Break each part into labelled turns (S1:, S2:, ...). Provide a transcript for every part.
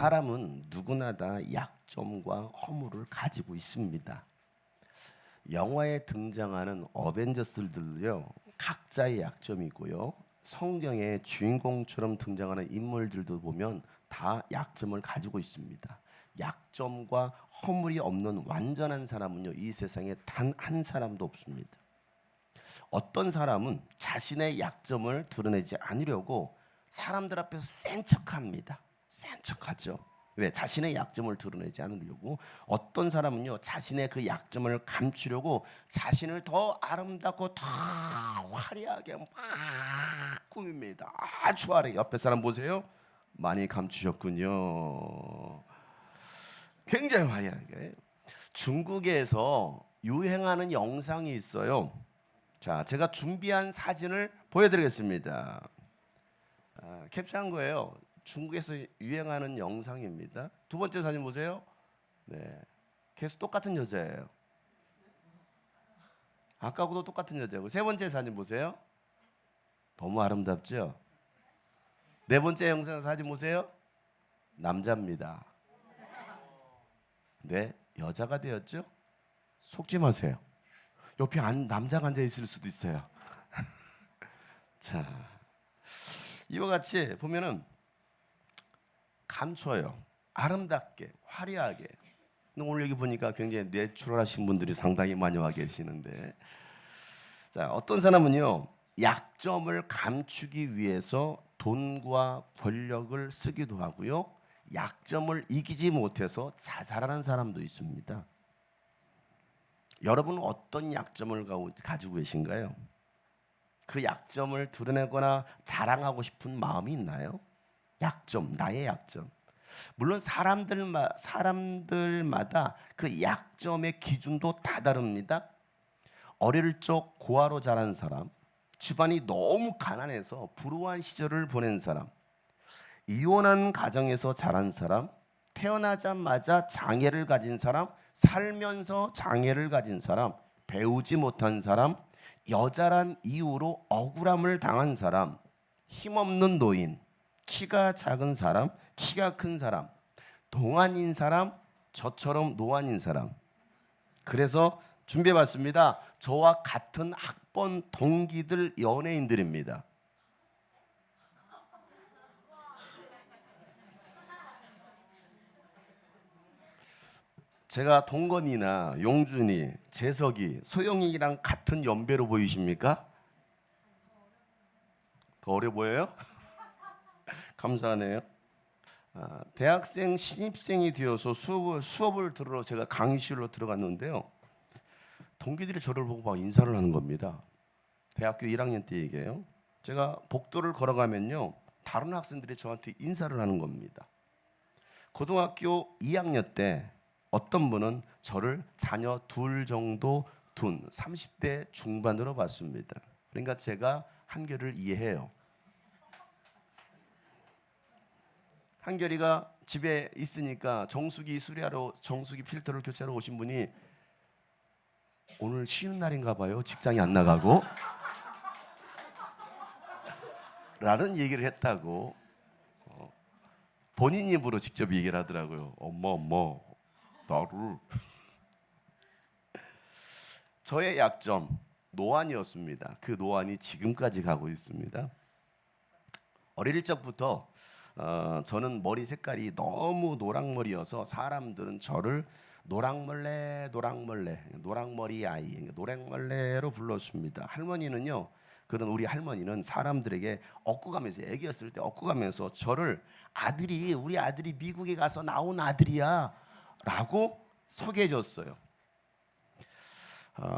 S1: 사람은 누구나 다 약점과 허물을 가지고 있습니다. 영화에 등장하는 어벤져스들도요, 각자의 약점이 있고요. 성경의 주인공처럼 등장하는 인물들도 보면 다 약점을 가지고 있습니다. 약점과 허물이 없는 완전한 사람은요, 이 세상에 단 한 사람도 없습니다. 어떤 사람은 자신의 약점을 드러내지 않으려고 사람들 앞에서 센 척합니다. 센 척하죠. 왜? 자신의 약점을 드러내지 않으려고. 어떤 사람은요, 자신의 그 약점을 감추려고 자신을 더 아름답고 더 화려하게 막 꾸밉니다. 아주 화려해. 옆에 사람 보세요. 많이 감추셨군요. 굉장히 화려하게. 중국에서 유행하는 영상이 있어요. 자, 제가 준비한 사진을 보여드리겠습니다. 캡처한 거예요. 중국에서 유행하는 영상입니다. 두 번째 사진 보세요. 네, 계속 똑같은 여자예요. 아까하고도 똑같은 여자고. 세 번째 사진 보세요. 너무 아름답죠? 네 번째 영상 사진 보세요. 남자입니다. 네, 여자가 되었죠? 속지 마세요. 옆에 남자가 앉아 있을 수도 있어요. 자, 이와 같이 보면은 감춰요. 아름답게, 화려하게. 오늘 여기 보니까 굉장히 내추럴하신 분들이 상당히 많이 와 계시는데, 자, 어떤 사람은요, 약점을 감추기 위해서 돈과 권력을 쓰기도 하고요, 약점을 이기지 못해서 자살하는 사람도 있습니다. 여러분은 어떤 약점을 가지고 계신가요? 그 약점을 드러내거나 자랑하고 싶은 마음이 있나요? 약점, 나의 약점. 물론 사람들마다 그 약점의 기준도 다 다릅니다. 어릴 적 고아로 자란 사람, 집안이 너무 가난해서 불우한 시절을 보낸 사람, 이혼한 가정에서 자란 사람, 태어나자마자 장애를 가진 사람, 살면서 장애를 가진 사람, 배우지 못한 사람, 여자란 이유로 억울함을 당한 사람, 힘없는 노인, 키가 작은 사람, 키가 큰 사람, 동안인 사람, 저처럼 노안인 사람. 그래서 준비해봤습니다. 저와 같은 학번 동기들 연예인들입니다. 제가 동건이나 용준이, 재석이, 소영이랑 같은 연배로 보이십니까? 더 어려 보여요? 감사하네요. 대학생 신입생이 되어서 수업을 들으러 제가 강의실로 들어갔는데요. 동기들이 저를 보고 막 인사를 하는 겁니다. 대학교 1학년 때 얘기해요. 제가 복도를 걸어가면요, 다른 학생들이 저한테 인사를 하는 겁니다. 고등학교 2학년 때 어떤 분은 저를 자녀 둘 정도 둔 30대 중반으로 봤습니다. 그러니까 제가 한결을 이해해요. 한결이가 집에 있으니까 정수기 수리하러 정수기 필터를 교체하러 오신 분이 오늘 쉬는 날인가 봐요. 직장이 안 나가고 라는 얘기를 했다고 본인 입으로 직접 얘기를 하더라고요. 엄마 나를. 저의 약점 노안이었습니다. 그 노안이 지금까지 가고 있습니다. 어릴 적부터 저는 머리 색깔이 너무 노랑머리여서 사람들은 저를 노랑머리 아이, 노랑벌레로 불렀습니다. 할머니는요, 그런 우리 할머니는 사람들에게 엇구가면서, 애기였을 때 엇구가면서 저를 우리 아들이 미국에 가서 나온 아들이야 라고 소개해 줬어요.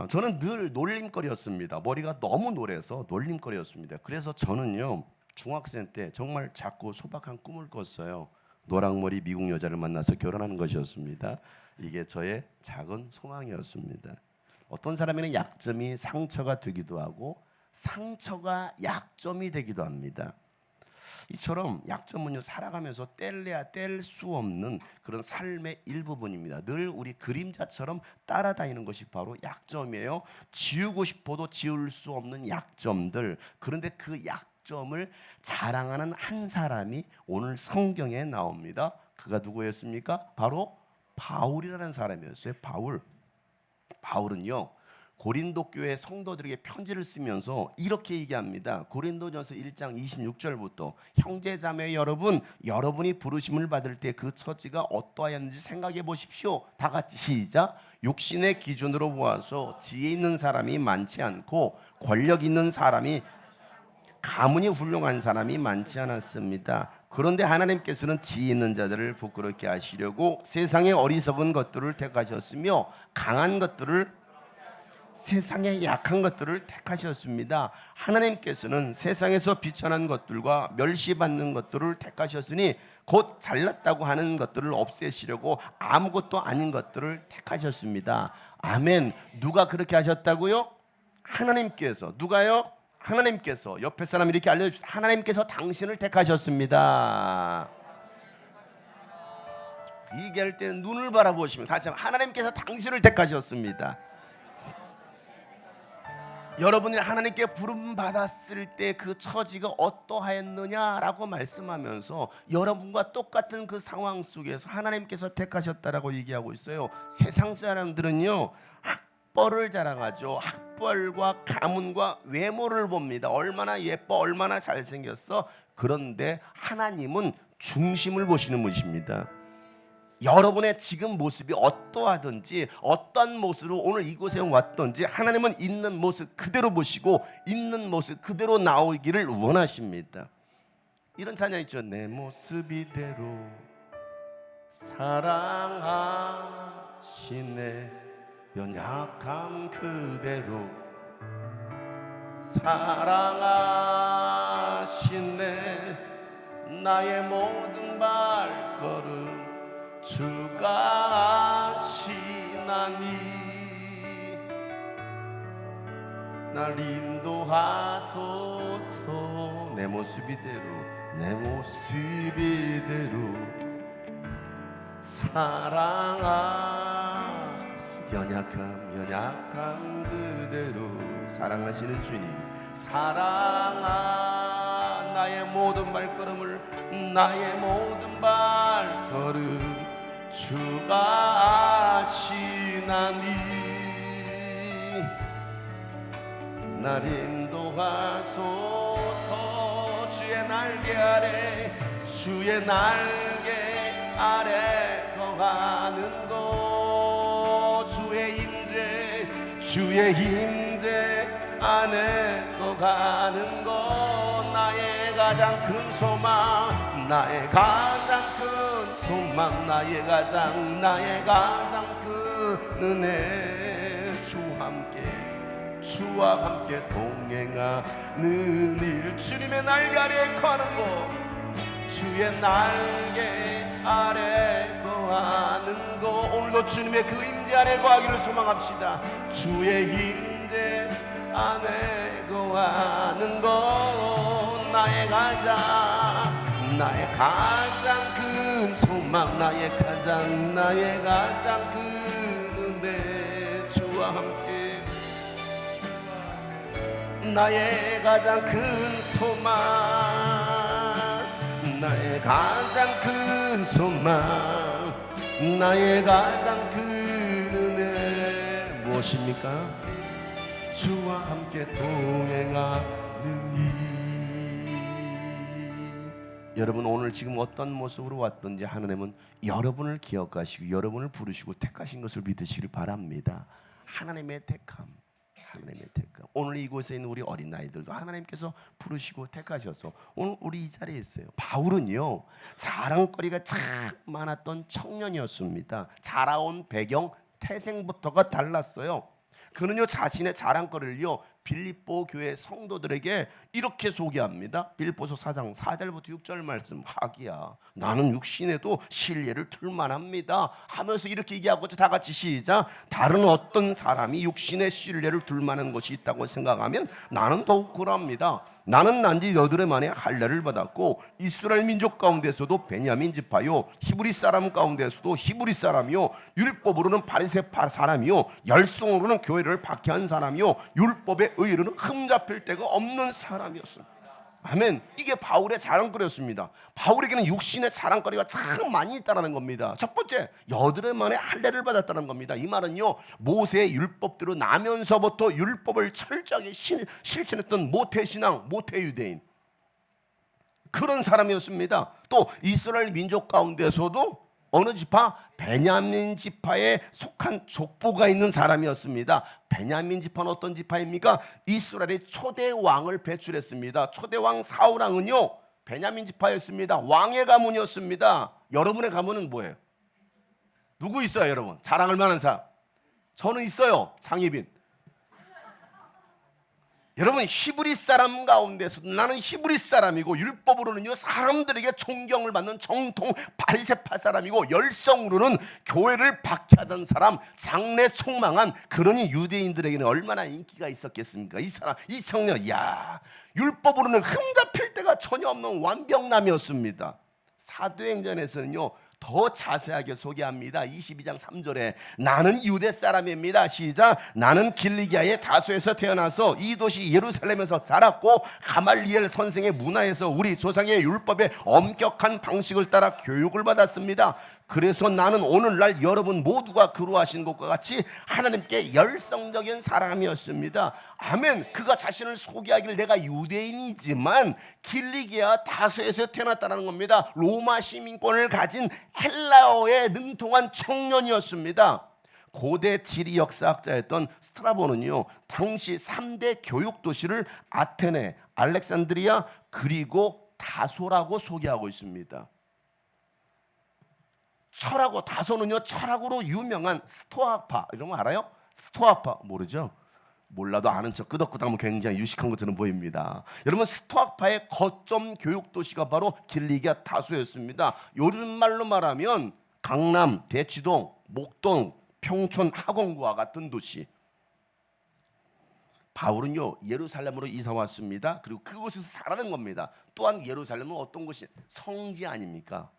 S1: 저는 늘 놀림거리였습니다. 머리가 너무 노래서 놀림거리였습니다. 그래서 저는요, 중학생 때 정말 작고 소박한 꿈을 꿨어요. 노랑머리 미국 여자를 만나서 결혼하는 것이었습니다. 이게 저의 작은 소망이었습니다. 어떤 사람에게는 약점이 상처가 되기도 하고 상처가 약점이 되기도 합니다. 이처럼 약점은요, 살아가면서 뗄래야 뗄 수 없는 그런 삶의 일부분입니다. 늘 우리 그림자처럼 따라다니는 것이 바로 약점이에요. 지우고 싶어도 지울 수 없는 약점들. 그런데 그 약점을 자랑하는 한 사람이 오늘 성경에 나옵니다. 그가 누구였습니까? 바로 바울이라는 사람이었어요. 바울은요 고린도 교회 성도들에게 편지를 쓰면서 이렇게 얘기합니다. 고린도전서 1장 26절부터 형제자매 여러분, 여러분이 부르심을 받을 때 그 처지가 어떠하였는지 생각해 보십시오. 다 같이 시작. 육신의 기준으로 보아서 지혜 있는 사람이 많지 않고 권력 있는 사람이, 가문이 훌륭한 사람이 많지 않았습니다. 그런데 하나님께서는 지혜 있는 자들을 부끄럽게 하시려고 세상의 어리석은 것들을 택하셨으며 강한 것들을, 세상의 약한 것들을 택하셨습니다. 하나님께서는 세상에서 비천한 것들과 멸시받는 것들을 택하셨으니 곧 잘났다고 하는 것들을 없애시려고 아무것도 아닌 것들을 택하셨습니다. 아멘. 누가 그렇게 하셨다고요? 하나님께서. 누가요? 하나님께서. 옆에 사람 이렇게 알려주십시오. 하나님께서 당신을 택하셨습니다. 얘기할 때는 눈을 바라보시면 다시 한번 하나님께서 당신을 택하셨습니다. 여러분이 하나님께 부름 받았을 때 그 처지가 어떠하였느냐라고 말씀하면서 여러분과 똑같은 그 상황 속에서 하나님께서 택하셨다라고 얘기하고 있어요. 세상 사람들은요 학벌을 자랑하죠. 학벌과 가문과 외모를 봅니다. 얼마나 예뻐, 얼마나 잘생겼어. 그런데 하나님은 중심을 보시는 분이십니다. 여러분의 지금 모습이 어떠하든지 어떤 모습으로 오늘 이곳에 왔든지 하나님은 있는 모습 그대로 보시고 있는 모습 그대로 나오기를 원하십니다. 이런 찬양 있죠. 내 모습 이대로 사랑하시네, 연약함 그대로 사랑하시네, 나의 모든 발걸음 주가 아시나니 날 인도하소서. 내 모습 이대로, 내 모습 이대로 연약함 그대로 사랑하시는 주님, 나의 모든 발걸음을, 나의 모든 발걸음 주가 아시나니 날 인도하소서. 주의 날개 아래 거하는 곳, 주의 임재 안에 거하는 것, 나의 가장 큰 소망, 나의 가장 큰 소망, 나의 가장 큰 은혜. 주와 함께 동행하는 일, 주님의 날개 아래 거하는 곳, 주의 날개 아래 거하는 곳. 오늘도 주님의 그 임재 아래 거하기를 소망합시다. 주의 임재 안에 거하는 것, 나의 가장 큰 소망, 나의 가장 큰 은혜. 주와 함께 나의 가장 큰 소망, 나의 가장 큰 소망, 나의 가장 큰 은혜 무엇입니까? 주와 함께 동행하는 일. 여러분 오늘 지금 어떤 모습으로 왔든지 하나님은 여러분을 기억하시고 여러분을 부르시고 택하신 것을 믿으시길 바랍니다. 하나님의 택함. 오늘 이곳에 있는 우리 어린아이들도 하나님께서 부르시고 택하셔서 오늘 우리 이 자리에 있어요. 바울은요 자랑거리가 참 많았던 청년이었습니다. 자라온 배경 태생부터가 달랐어요. 그는요 자신의 자랑거리를요 빌립보 교회 성도들에게 이렇게 소개합니다. 빌립보서 4장 4절부터 6절 말씀. 하기야 나는 육신에도 신뢰를 둘 만합니다 하면서 이렇게 얘기하고 다 같이 시작. 다른 어떤 사람이 육신의 신뢰를 둘 만한 것이 있다고 생각하면 나는 더욱 그럽니다. 나는 난지 여드레 만에 할례를 받았고 이스라엘 민족 가운데서도 베냐민 지파요, 히브리 사람 가운데서도 히브리 사람이요, 율법으로는 바리새파 사람이요, 열성으로는 교회를 박해한 사람이요, 율법의 의로는 흠잡힐 데가 없는 사람이었습니다. 아멘. 이게 바울의 자랑거리였습니다. 바울에게는 육신의 자랑거리가 참 많이 있다는 겁니다. 첫 번째, 여드레 만에 할례를 받았다는 겁니다. 이 말은요, 모세의 율법대로 나면서부터 율법을 철저하게 실천했던 모태신앙, 모태유대인, 그런 사람이었습니다. 또 이스라엘 민족 가운데서도 어느 지파? 베냐민 지파에 속한 족보가 있는 사람이었습니다. 베냐민 지파는 어떤 지파입니까? 이스라엘의 초대 왕을 배출했습니다. 초대 왕 사울왕은요, 베냐민 지파였습니다. 왕의 가문이었습니다. 여러분의 가문은 뭐예요? 누구 있어요, 여러분? 자랑할 만한 사람? 저는 있어요. 장희빈. 여러분, 히브리 사람 가운데서도 나는 히브리 사람이고, 율법으로는요 사람들에게 존경을 받는 정통 바리새파 사람이고, 열성으로는 교회를 박해하던 사람, 장래 총망한, 그러니 유대인들에게는 얼마나 인기가 있었겠습니까? 이 사람, 이 청년, 야, 율법으로는 흠잡힐 데가 전혀 없는 완벽남이었습니다. 사도행전에서는요 더 자세하게 소개합니다. 22장 3절에 나는 유대 사람입니다. 시작. 나는 길리기아의 다소에서 태어나서 이 도시 예루살렘에서 자랐고, 가말리엘 선생의 문화에서 우리 조상의 율법의 엄격한 방식을 따라 교육을 받았습니다. 그래서 나는 오늘날 여러분 모두가 그루하신 것과 같이 하나님께 열성적인 사람이었습니다. 아멘. 그가 자신을 소개하기를 내가 유대인이지만 길리기아 다소에서 태어났다는 겁니다. 로마 시민권을 가진 헬라어에 능통한 청년이었습니다. 고대 지리 역사학자였던 스트라본은요, 당시 3대 교육 도시를 아테네, 알렉산드리아, 그리고 다소라고 소개하고 있습니다. 철하고, 다소는요 철학으로 유명한 스토아파, 이런 거 알아요? 스토아파 모르죠? 몰라도 아는 척 끄덕끄덕하면 굉장히 유식한 것처럼 보입니다. 여러분, 스토아파의 거점 교육 도시가 바로 길리기아 다소였습니다. 요즘 말로 말하면 강남, 대치동, 목동, 평촌, 학원구와 같은 도시. 바울은요 예루살렘으로 이사 왔습니다. 그리고 그곳에서 살아는 겁니다. 또한 예루살렘은 어떤 곳이? 성지 아닙니까?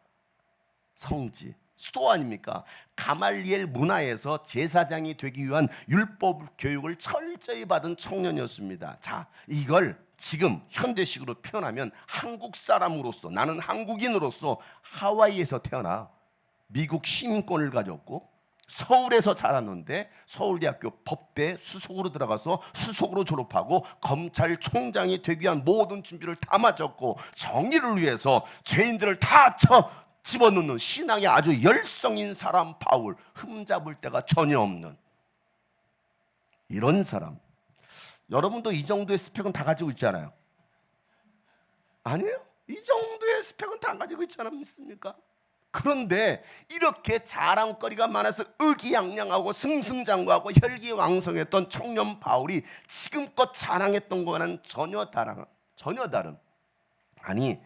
S1: 성지, 수도 아닙니까? 가말리엘 문화에서 제사장이 되기 위한 율법 교육을 철저히 받은 청년이었습니다. 자, 이걸 지금 현대식으로 표현하면 한국 사람으로서, 나는 한국인으로서 하와이에서 태어나 미국 시민권을 가졌고 서울에서 자랐는데 서울대학교 법대 수석으로 들어가서 수석으로 졸업하고 검찰총장이 되기 위한 모든 준비를 다 마쳤고, 정의를 위해서 죄인들을 다 집어넣는 신앙의 아주 열성인 사람 바울, 흠잡을 데가 전혀 없는 이런 사람. 여러분도 이 정도의 스펙은 다 가지고 있잖아요. 아니에요? 이 정도의 스펙은 다 가지고 있지 않습니까? 그런데 이렇게 자랑거리가 많아서 의기양양하고 승승장구하고 혈기왕성했던 청년 바울이 지금껏 자랑했던 거와는 전혀 다른, 아니,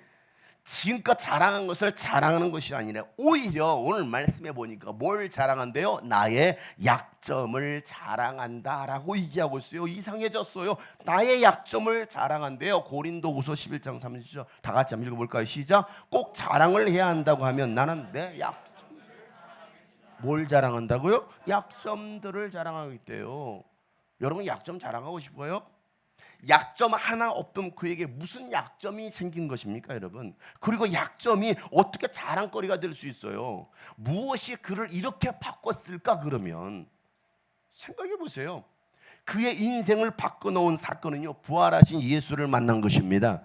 S1: 지금껏 자랑한 것을 자랑하는 것이 아니라 오히려 오늘 말씀해 보니까 뭘 자랑한대요? 나의 약점을 자랑한다라고 얘기하고 있어요. 이상해졌어요. 나의 약점을 자랑한대요. 고린도후서 11장 30절 다 같이 한번 읽어볼까요? 시작. 꼭 자랑을 해야 한다고 하면 나는 내 약점, 뭘 자랑한다고요? 약점들을 자랑하고 있대요. 여러분, 약점 자랑하고 싶어요? 약점 하나 없던 그에게 무슨 약점이 생긴 것입니까, 여러분? 그리고 약점이 어떻게 자랑거리가 될 수 있어요? 무엇이 그를 이렇게 바꿨을까? 그러면 생각해 보세요. 그의 인생을 바꿔놓은 사건은요, 부활하신 예수를 만난 것입니다.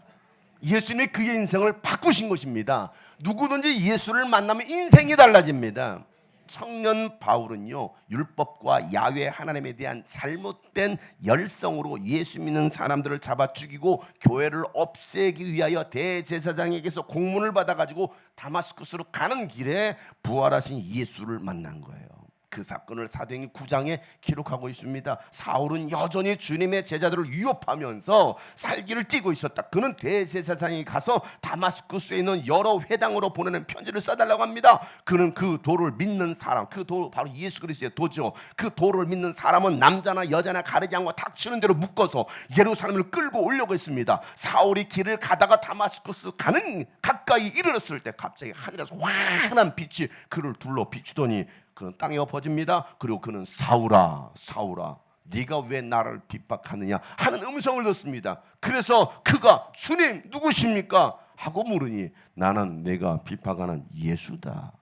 S1: 예수님이 그의 인생을 바꾸신 것입니다. 누구든지 예수를 만나면 인생이 달라집니다. 청년 바울은요, 율법과 야훼 하나님에 대한 잘못된 열성으로 예수 믿는 사람들을 잡아 죽이고 교회를 없애기 위하여 대제사장에게서 공문을 받아가지고 다마스쿠스로 가는 길에 부활하신 예수를 만난 거예요. 그 사건을 사도행전 9장에 기록하고 있습니다. 사울은 여전히 주님의 제자들을 위협하면서 살기를 띠고 있었다. 그는 대제사장이 가서 다마스쿠스에 있는 여러 회당으로 보내는 편지를 써달라고 합니다. 그는 그 도를 믿는 사람, 그 도 바로 예수 그리스도의 도죠. 그 도를 믿는 사람은 남자나 여자나 가리지 않고 닥치는 대로 묶어서 예루살렘을 끌고 오려고 했습니다. 사울이 길을 가다가 다마스쿠스 가는 가까이 이르렀을 때 갑자기 하늘에서 환한 빛이 그를 둘러 비추더니 그는 땅에 엎어집니다. 그리고 그는 사울아, 사울아, 네가 왜 나를 핍박하느냐 하는 음성을 듣습니다. 그래서 그가 주님 누구십니까? 하고 물으니 나는 내가 핍박하는 예수다.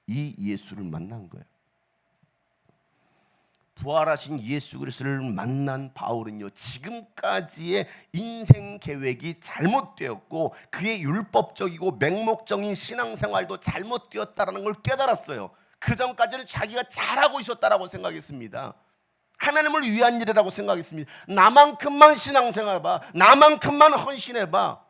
S1: 이 예수를 만난 거예요. 부활하신 예수 그리스도를 만난 바울은요, 지금까지의 인생 계획이 잘못되었고 그의 율법적이고 맹목적인 신앙생활도 잘못되었다는 걸 깨달았어요. 그 전까지는 자기가 잘하고 있었다라고 생각했습니다. 하나님을 위한 일이라고 생각했습니다. 나만큼만 신앙생활해봐, 나만큼만 헌신해봐.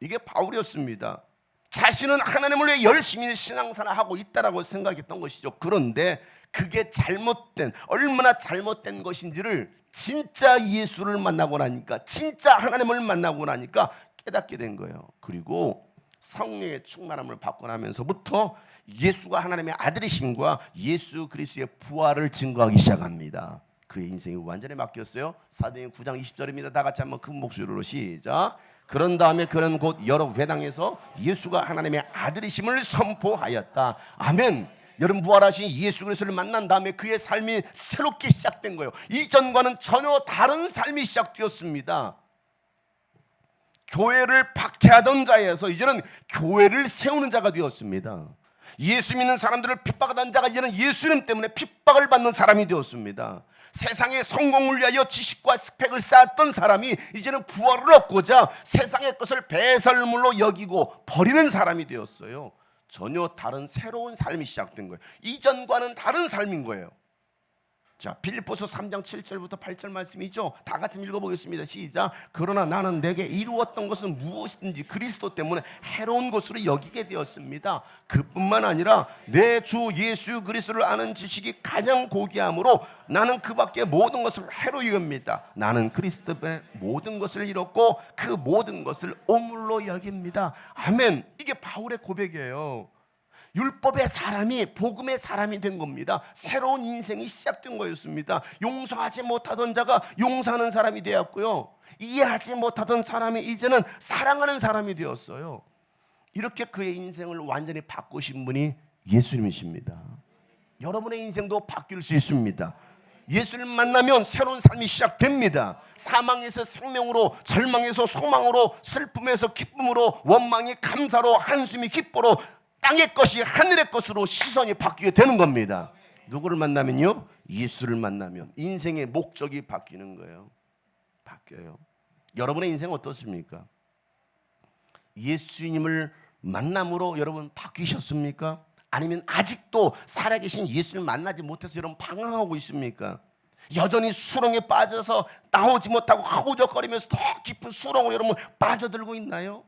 S1: 이게 바울이었습니다. 자신은 하나님을 위해 열심히 신앙생활을 하고 있다라고 생각했던 것이죠. 그런데 그게 잘못된, 얼마나 잘못된 것인지를 진짜 예수를 만나고 나니까, 진짜 하나님을 만나고 나니까 깨닫게 된 거예요. 그리고 성령의 충만함을 받고 나면서부터 예수가 하나님의 아들이심과 예수 그리스도의 부활을 증거하기 시작합니다. 그의 인생이 완전히 바뀌었어요. 사도행전 9장 20절입니다. 다 같이 한번 큰 목소리로 시작. 그런 다음에 그는 곧 여러 회당에서 예수가 하나님의 아들이심을 선포하였다. 아멘. 여러분, 부활하신 예수 그리스도를 만난 다음에 그의 삶이 새롭게 시작된 거예요. 이전과는 전혀 다른 삶이 시작되었습니다. 교회를 박해하던 자에서 이제는 교회를 세우는 자가 되었습니다. 예수 믿는 사람들을 핍박하던 자가 이제는 예수님 때문에 핍박을 받는 사람이 되었습니다. 세상의 성공을 위하여 지식과 스펙을 쌓았던 사람이 이제는 부활을 얻고자 세상의 것을 배설물로 여기고 버리는 사람이 되었어요. 전혀 다른 새로운 삶이 시작된 거예요. 이전과는 다른 삶인 거예요. 자, 빌립보서 3장 7절부터 8절 말씀이죠. 다 같이 읽어보겠습니다. 시작. 그러나 나는 내게 이루었던 것은 무엇이든지 그리스도 때문에 해로운 것으로 여기게 되었습니다. 그뿐만 아니라 내 주 예수 그리스도를 아는 지식이 가장 고귀함으로 나는 그 밖에 모든 것을 해로 여깁니다. 나는 그리스도 때문에 모든 것을 잃었고 그 모든 것을 오물로 여깁니다. 아멘. 이게 바울의 고백이에요. 율법의 사람이 복음의 사람이 된 겁니다. 새로운 인생이 시작된 거였습니다. 용서하지 못하던 자가 용서하는 사람이 되었고요, 이해하지 못하던 사람이 이제는 사랑하는 사람이 되었어요. 이렇게 그의 인생을 완전히 바꾸신 분이 예수님이십니다. 여러분의 인생도 바뀔 수 있습니다. 예수를 만나면 새로운 삶이 시작됩니다. 사망에서 생명으로, 절망에서 소망으로, 슬픔에서 기쁨으로, 원망이 감사로, 한숨이 기뻐로, 땅의 것이 하늘의 것으로 시선이 바뀌게 되는 겁니다. 누구를 만나면요? 예수를 만나면 인생의 목적이 바뀌는 거예요. 바뀌어요. 여러분의 인생 어떻습니까? 예수님을 만남으로 여러분 바뀌셨습니까? 아니면 아직도 살아계신 예수를 만나지 못해서 여러분 방황하고 있습니까? 여전히 수렁에 빠져서 나오지 못하고 허우적거리면서 더 깊은 수렁으로 여러분 빠져들고 있나요?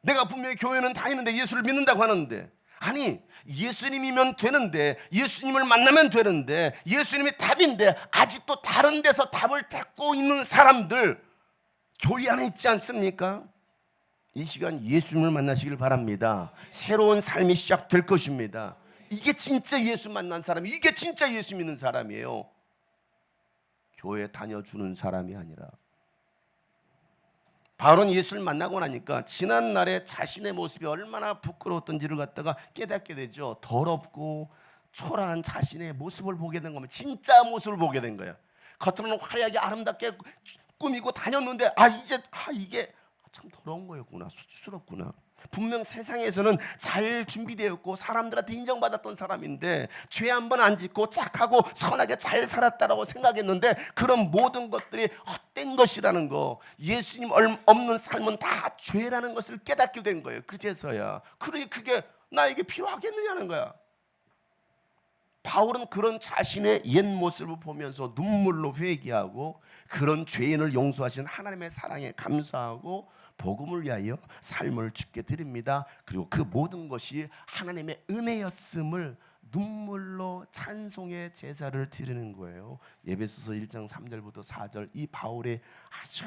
S1: 내가 분명히 교회는 다니는데 예수를 믿는다고 하는데, 아니, 예수님이면 되는데, 예수님을 만나면 되는데, 예수님이 답인데 아직도 다른 데서 답을 찾고 있는 사람들 교회 안에 있지 않습니까? 이 시간 예수님을 만나시길 바랍니다. 새로운 삶이 시작될 것입니다. 이게 진짜 예수 만난 사람이, 이게 진짜 예수 믿는 사람이에요. 교회 다녀주는 사람이 아니라. 바울은 예수를 만나고 나니까 지난날에 자신의 모습이 얼마나 부끄러웠던지를 갖다가 깨닫게 되죠. 더럽고 초라한 자신의 모습을 보게 된 겁니다. 진짜 모습을 보게 된 거예요. 겉으로는 화려하게 아름답게 꾸미고 다녔는데 이게 참 더러운 거였구나, 수치스럽구나. 분명 세상에서는 잘 준비되었고 사람들한테 인정받았던 사람인데 죄 한 번 안 짓고 착하고 선하게 잘 살았다라고 생각했는데 그런 모든 것들이 헛된 것이라는 거, 예수님 없는 삶은 다 죄라는 것을 깨닫게 된 거예요. 그제서야. 그러니 그게 나에게 필요하겠느냐는 거야. 바울은 그런 자신의 옛 모습을 보면서 눈물로 회개하고 그런 죄인을 용서하신 하나님의 사랑에 감사하고 복음을 위하여 삶을 주께 드립니다. 그리고 그 모든 것이 하나님의 은혜였음을 눈물로 찬송의 제사를 드리는 거예요. 에베소서 1장 3절부터 4절 이 바울의 아주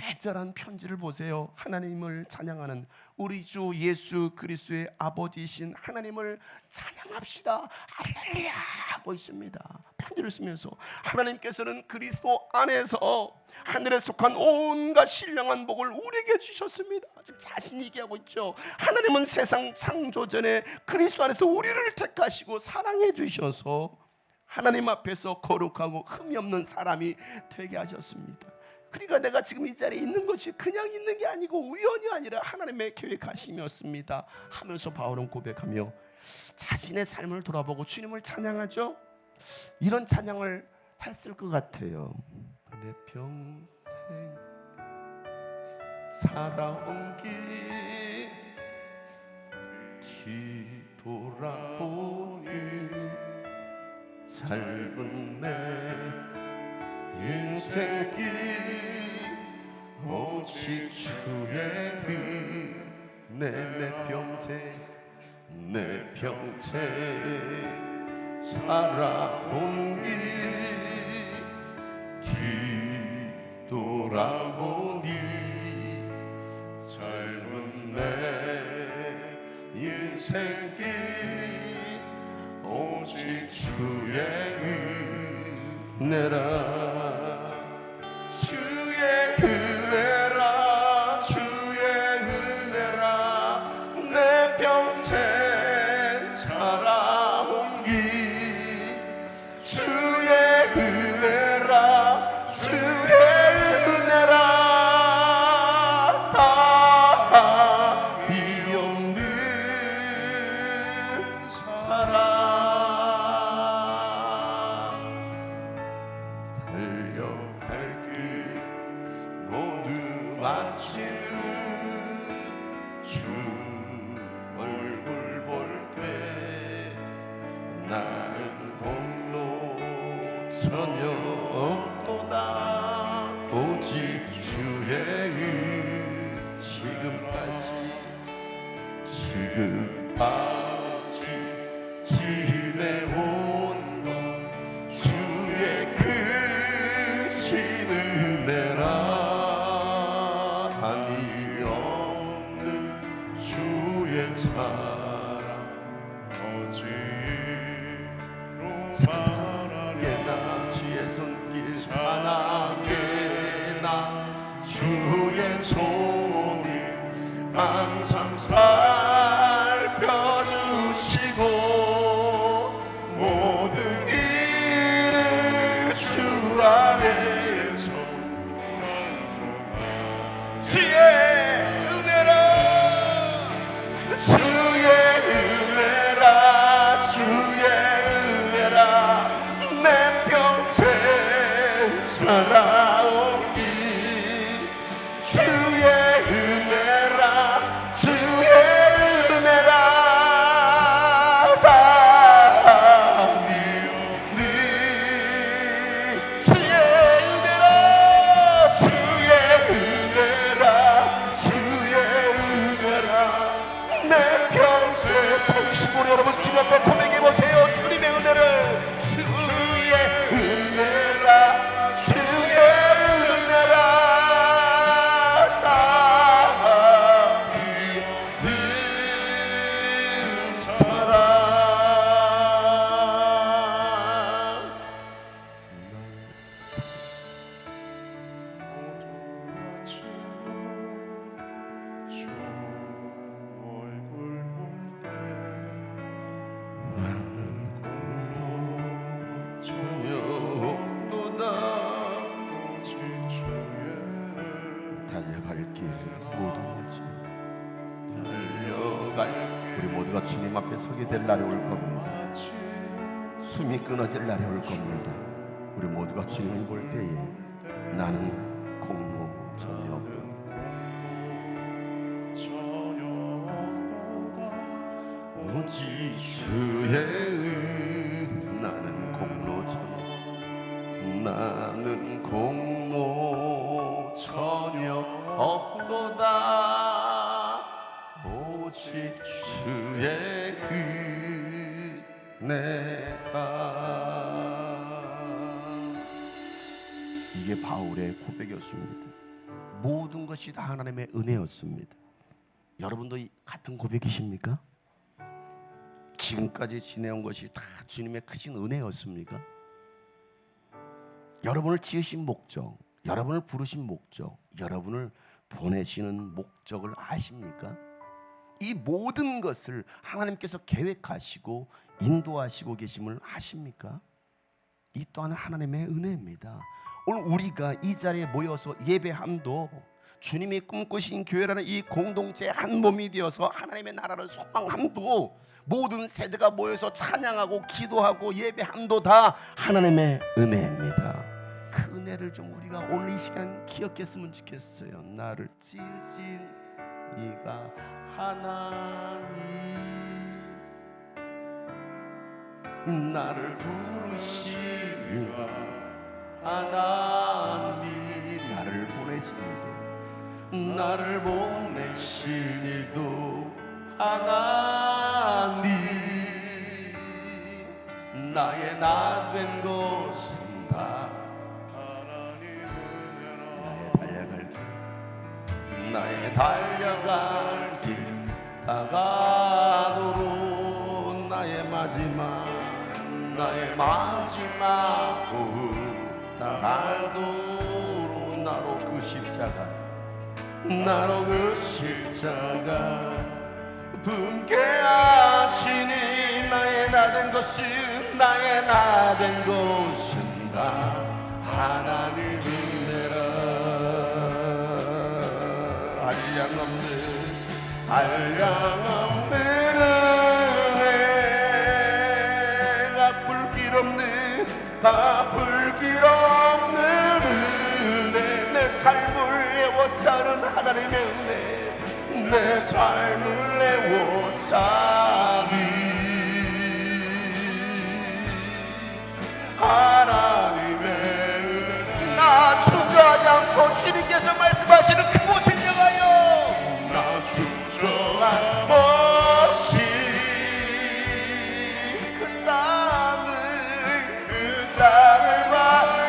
S1: 애절한 편지를 보세요. 하나님을 찬양하는 우리 주 예수 그리스도의 아버지이신 하나님을 찬양합시다. 할렐루야 하고 있습니다. 편지를 쓰면서 하나님께서는 그리스도 안에서 하늘에 속한 온갖 신령한 복을 우리에게 주셨습니다. 지금 자신이 얘기하고 있죠. 하나님은 세상 창조 전에 그리스도 안에서 우리를 택하시고 사랑해 주셔서 하나님 앞에서 거룩하고 흠이 없는 사람이 되게 하셨습니다. 그러니까 내가 지금 이 자리에 있는 것이 그냥 있는 게 아니고 우연이 아니라 하나님의 계획하심이었습니다 하면서 바울은 고백하며 자신의 삶을 돌아보고 주님을 찬양하죠. 이런 찬양을 했을 것 같아요. 내 평생 살아온 길 뒤돌아보니 짧은 내 인생길 오직 주의 내 평생 살아온 길 뒤돌아보니 짧은 내 인생길 오직 주의 은혜라 주의 은혜라 주의 은혜라 내 평생 살아온 길 주의 은혜라 주의 은혜라 답이 없는 사랑 달려갈 길 모두 마치는 주 얼굴 볼 때 나는 홀로 전혀 없도다 오직 주의 은 지금까지 지내온 것 주의 크신 은혜라 한이 없는 주의 사랑 어지로 찬하게 나 주의 손길 찬하게 나 주의 손이 항상 살펴주시고 모든 일을 주 안에서 주의 은혜라 주의 은혜라 주의 은혜라 내 평생 살아온 길 주의 은혜라 주의 은혜라 답이 없는 주의 은혜라 주의 은혜라 주의 은혜라 내 평생 청식으로 여러분 주님 앞에 고백해보세요. 주님의 은혜를 주의 은혜라 주의 은혜라 답이 없는 사랑 주 얼굴 볼 때 나는 홀로 전혀 없도다 오직 주의 달려갈 길 모두 달려갈 우리 모두가 주님 앞에 서게 될 날이 올 겁니다. 숨이 끊어질 날이 올 겁니다. 우리 모두가 주님을 볼 때에 나는 공로 전혀 없도다 오직 주의 은 나는 공로 전혀 없도다 오직 주의 은혜가 이게 바울의 고백이었습니다. 모든 것이 다 하나님의 은혜였습니다. 여러분도 같은 고백이십니까? 지금까지 지내온 것이 다 주님의 크신 은혜였습니까? 여러분을 지으신 목적, 여러분을 부르신 목적, 여러분을 보내시는 목적을 아십니까? 이 모든 것을 하나님께서 계획하시고 인도하시고 계심을 아십니까? 이 또한 하나님의 은혜입니다. 오늘 우리가 이 자리에 모여서 예배함도 주님이 꿈꾸신 교회라는 이 공동체의 한 몸이 되어서 하나님의 나라를 소망함도 모든 세대가 모여서 찬양하고 기도하고 예배함도 다 하나님의 은혜입니다. 그 은혜를 좀 우리가 오늘 이 시간 기억했으면 좋겠어요. 나를 지으신 이가 하나님, 나를 부르신 이가 하나님, 나를 보내신 이도, 나를 보내신 이도 하나님, 나의 나 된 것은 다 나의 달려갈 길 다가도록 나의 마지막 호흡 다가도록 나로 그 십자가 분께 하시니 나의 나 된 것은 다 하나님 은혜라. 한량없는 은혜, 불길 없는 은혜, 내 삶을 애워싸는 하나님의 은혜, 내 삶을 애워싸니 하나님의 은혜. 나 주저하지 않고 주님께서 말씀하시는 그곳을 향하여 나 주저한 것이 그 땅을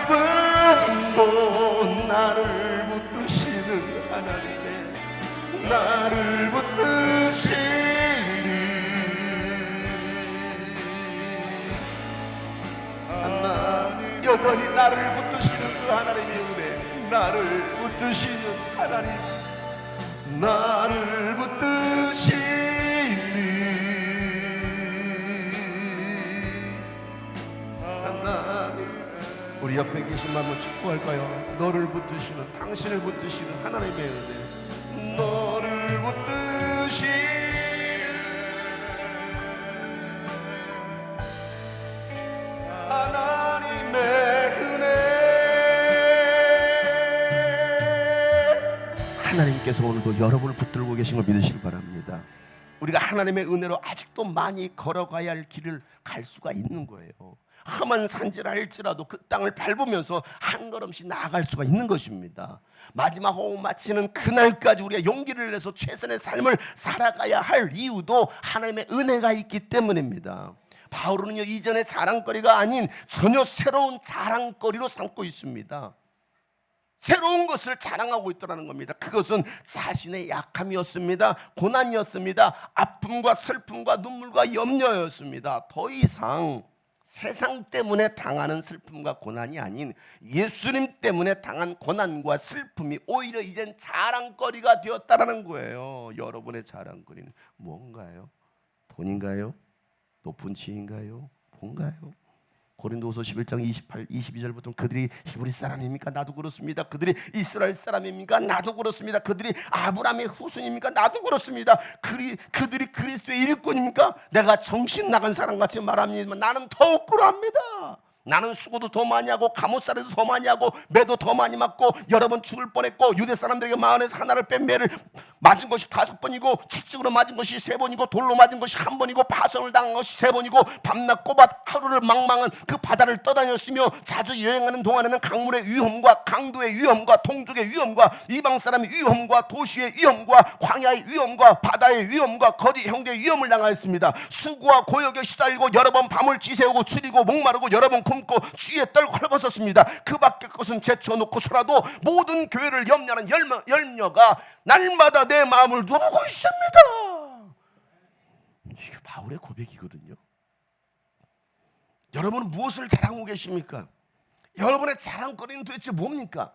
S1: 밟은 곳, 나를 붙드시는 하나님의, 나를 붙드시는 하나님, 여전히 나를 붙드시는 그 하나님의 은혜, 나를 붙드시는 하나님, 나를 붙드시는 하나님. 우리 옆에 계신 분 한번 축복할까요? 너를 붙드시는, 당신을 붙드시는 하나님의 은혜, 너를 붙드시는 하나님의 은혜. 하나님께서 오늘도 여러분을 붙들고 계신 걸 믿으시길 바랍니다. 우리가 하나님의 은혜로 아직도 많이 걸어가야 할 길을 갈 수가 있는 거예요. 험한 산지라 할지라도 그 땅을 밟으면서 한 걸음씩 나아갈 수가 있는 것입니다. 마지막 호흡 마치는 그날까지 우리가 용기를 내서 최선의 삶을 살아가야 할 이유도 하나님의 은혜가 있기 때문입니다. 바울은요, 이전의 자랑거리가 아닌 전혀 새로운 자랑거리로 삼고 있습니다. 새로운 것을 자랑하고 있더라는 겁니다. 그것은 자신의 약함이었습니다. 고난이었습니다. 아픔과 슬픔과 눈물과 염려였습니다. 더 이상 세상 때문에 당하는 슬픔과 고난이 아닌 예수님 때문에 당한 고난과 슬픔이 오히려 이젠 자랑거리가 되었다라는 거예요. 여러분의 자랑거리는 뭔가요? 돈인가요? 높은 지인가요? 뭔가요? 고린도후서 11장 28, 22절부터 그들이 히브리 사람입니까? 나도 그렇습니다. 그들이 이스라엘 사람입니까? 나도 그렇습니다. 그들이 아브라함의 후손입니까? 나도 그렇습니다. 그들이 그리스도의 일꾼입니까? 내가 정신 나간 사람같이 말합니다만 나는 더욱 그러합니다. 나는 수고도 더 많이 하고 감옷살이도 더 많이 하고 매도 더 많이 맞고 여러 번 죽을 뻔했고 유대 사람들에게 마흔에서 하나를 뺀 매를 맞은 것이 5번이고 채찍으로 맞은 것이 3번이고 돌로 맞은 것이 1번이고 파손을 당한 것이 3번이고 밤낮 꼬박 하루를 망망한 그 바다를 떠다녔으며 자주 여행하는 동안에는 강물의 위험과 강도의 위험과 동족의 위험과 이방 사람의 위험과 도시의 위험과 광야의 위험과 바다의 위험과 거리 형제의 위험을 당하였습니다. 수고와 고역에 시달리고 여러 번 밤을 지새우고 추리고 목마르고 여러 번 굶고 추위에 떨고 헐벗었습니다. 그 밖의 것은 제쳐놓고서라도 모든 교회를 염려하는 열녀가 날마다 내 마음을 누르고 있습니다. 이게 바울의 고백이거든요. 여러분은 무엇을 자랑하고 계십니까? 여러분의 자랑거리는 도대체 뭡니까?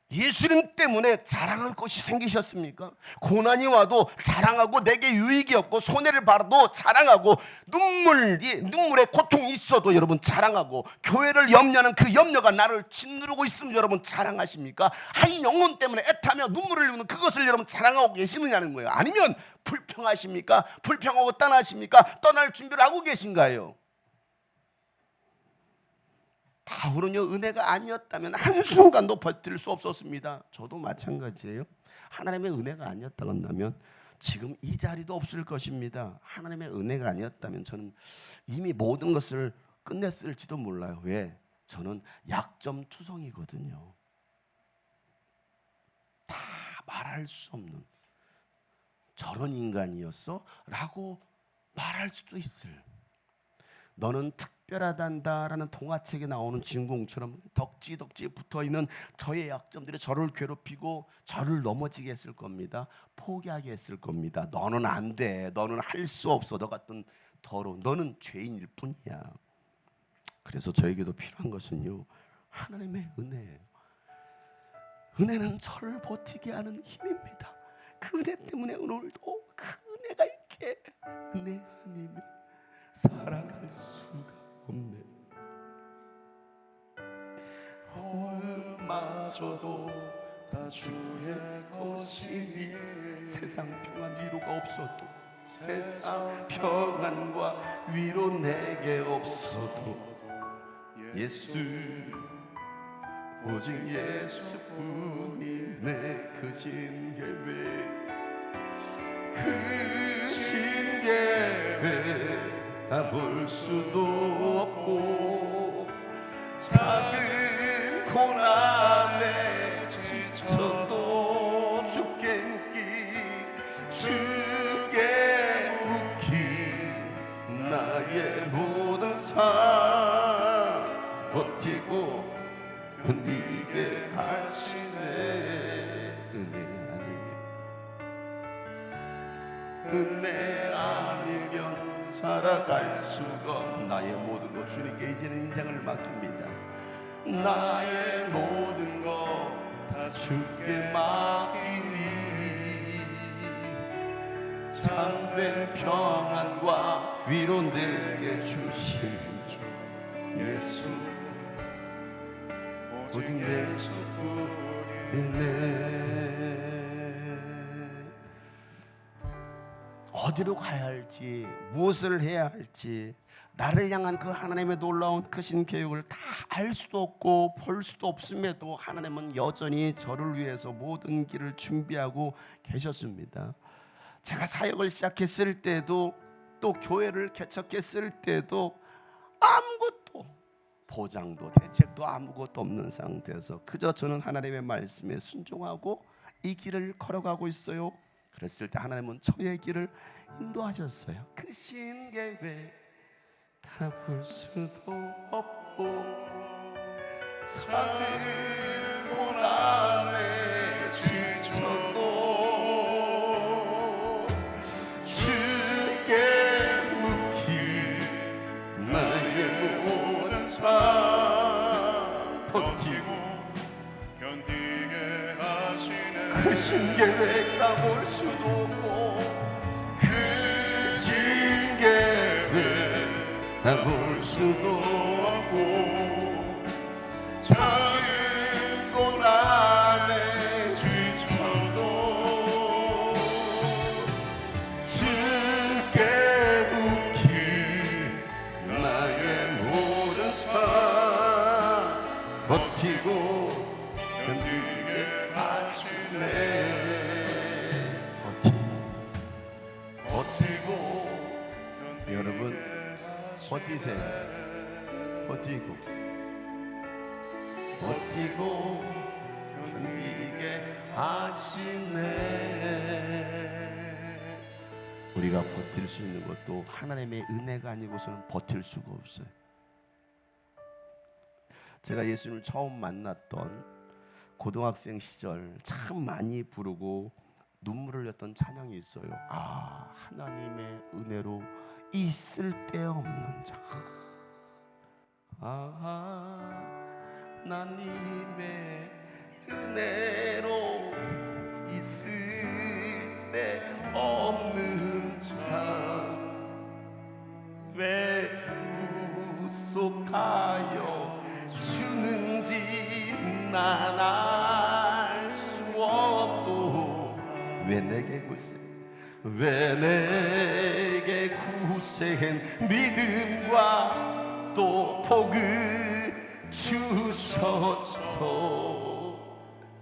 S1: 예수님 때문에 자랑할 것이 생기셨습니까? 고난이 와도 자랑하고 내게 유익이 없고 손해를 봐도 자랑하고 눈물의 고통이 있어도 여러분 자랑하고 교회를 염려하는 그 염려가 나를 짓누르고 있으면 여러분 자랑하십니까? 한 영혼 때문에 애타며 눈물을 흘리는 그것을 여러분 자랑하고 계시느냐는 거예요. 아니면 불평하십니까? 불평하고 떠나십니까? 떠날 준비를 하고 계신가요? 바울은요, 은혜가 아니었다면 한순간도 버틸 수 없었습니다. 저도 마찬가지예요. 하나님의 은혜가 아니었다고 한다면 지금 이 자리도 없을 것입니다. 하나님의 은혜가 아니었다면 저는 이미 모든 것을 끝냈을지도 몰라요. 왜? 저는 약점투성이거든요. 다 말할 수 없는, 저런 인간이었어? 라고 말할 수도 있을, 너는 특별하단다라는 동화책에 나오는 주인공처럼 덕지 붙어있는 저의 약점들이 저를 괴롭히고 저를 넘어지게 했을 겁니다. 포기하게 했을 겁니다. 너는 안 돼, 너는 할 수 없어, 너 같은 더러운, 너는 죄인일 뿐이야. 그래서 저에게도 필요한 것은요, 하나님의 은혜예요. 은혜는 저를 버티게 하는 힘입니다. 그 은혜 때문에 오늘도 그 은혜가 있게 은혜 아니면 살아갈 수가 없네. 마저도 다 주의 것이니 세상 평안 위로가 없어도, 세상 평안과 위로 내게 없어도 예수, 오직 예수뿐이 내 크신 계획, 크신 계획 다 볼 수도 없고, 작은 고난에 지쳐도 주께 묻기 나의 모든 삶 버티고 견디게 하시네. 은혜 아니면, 은혜 아니면 살아갈 수가, 나의 모든 것 주님께 이제는 인생을 맡깁니다. 나의 모든 것 다 주께 맡기니 참된 평안과 위로 내게 주신 주 예수, 오직 예수뿐이네. 어디로 가야 할지, 무엇을 해야 할지, 나를 향한 그 하나님의 놀라운 크신 계획을 다 알 수도 없고 볼 수도 없음에도 하나님은 여전히 저를 위해서 모든 길을 준비하고 계셨습니다. 제가 사역을 시작했을 때도, 또 교회를 개척했을 때도 아무것도, 보장도 대책도 아무것도 없는 상태에서 그저 저는 하나님의 말씀에 순종하고 이 길을 걸어가고 있어요. 그랬을 때 하나님은 저의 길을 인도하셨어요. 크신 계획 다 볼 수도 없고, 작은 고난에 지쳐도 주께 묻기 나의 모든 삶 버티고 견디게 하시네. 크신 계획 다 볼 수도 없고, 크신 계획 다 볼 수도 없고, 작은 고난에 지쳐도 주께 묻기 나의 모든 삶 버티고 견디게 하시네. 버티고 여러분 버티세요. 버티고 견디게 하시네. 우리가 버틸 수 있는 것도 하나님의 은혜가 아니고서는 버틸 수가 없어요. 제가 예수님을 처음 만났던 고등학생 시절 참 많이 부르고 눈물을 흘렸던 찬양이 있어요. 아, 하나님의 은혜로 있을 데 없는 자, 하나님의 은혜로 있을 데 없는 참 왜 구속하여 주는지 난 알 수 없도 왜 내게 굳센 믿음과 또 복을 주셔서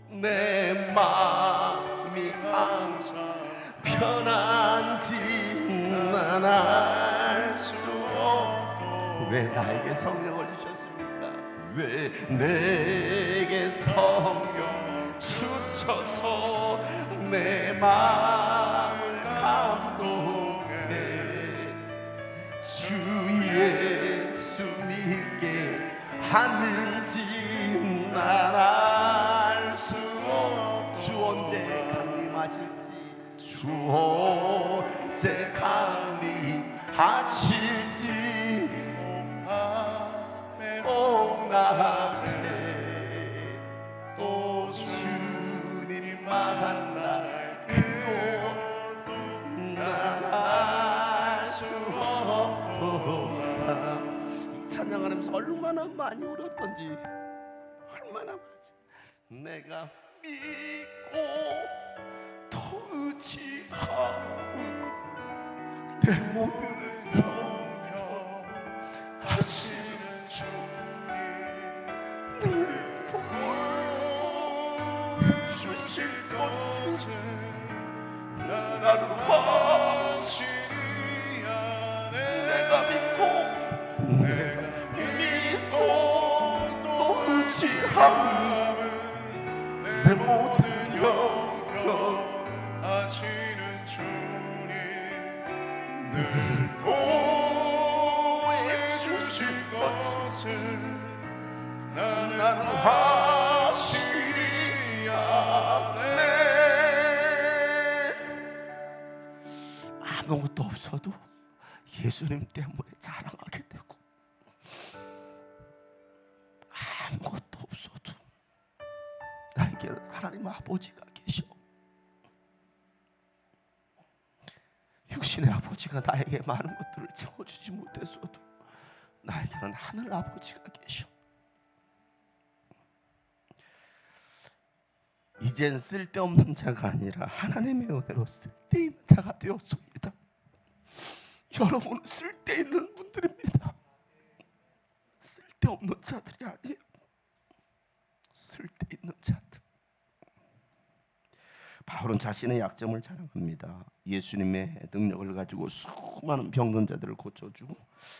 S1: 내 마음이 항상 편한지 난 알 수 없도 왜 나에게 성령을 주셨습니까? 왜 내게 성령 주셔서 내 마음을 감동해 주 예수 믿게 하는지 난 알 수 없도 주 언제 강림하실지 주 언제 강림하실지 밤에 낮에 또 주님 만날 그곳 난 알 수 없도다. 이 찬양하면서 얼마나 많이 울었던지 얼마나 많지. 내가 믿고 또 의지하고 내 모든 하시는 주님 늘 보여주실 것은 나는 확실히 아네. 내가 믿고 또 의지하는 내 모든 영역 하시는 주님 늘 보여주실 것을 나는 확실히 아네. 아무것도 없어도 예수님 때문에 자랑하게 되고 아무것도 없어도 나에게는 하나님 아버지가 계셔. 육신의 아버지가 나에게 많은 것들을 채워주지 못했어도 나에게는 하늘 아버지가 계셔. 이젠 쓸데없는 자가 아니라 하나님의 은혜로 쓸데있는 자가 되었습니다. 여러분은 쓸데있는 분들입니다. 쓸데없는 자들이 아니에요. 쓸데있는 자들. 바울은 자신의 약점을 자랑합니다. 예수님의 능력을 가지고 수많은 병든 자들을 고쳐주고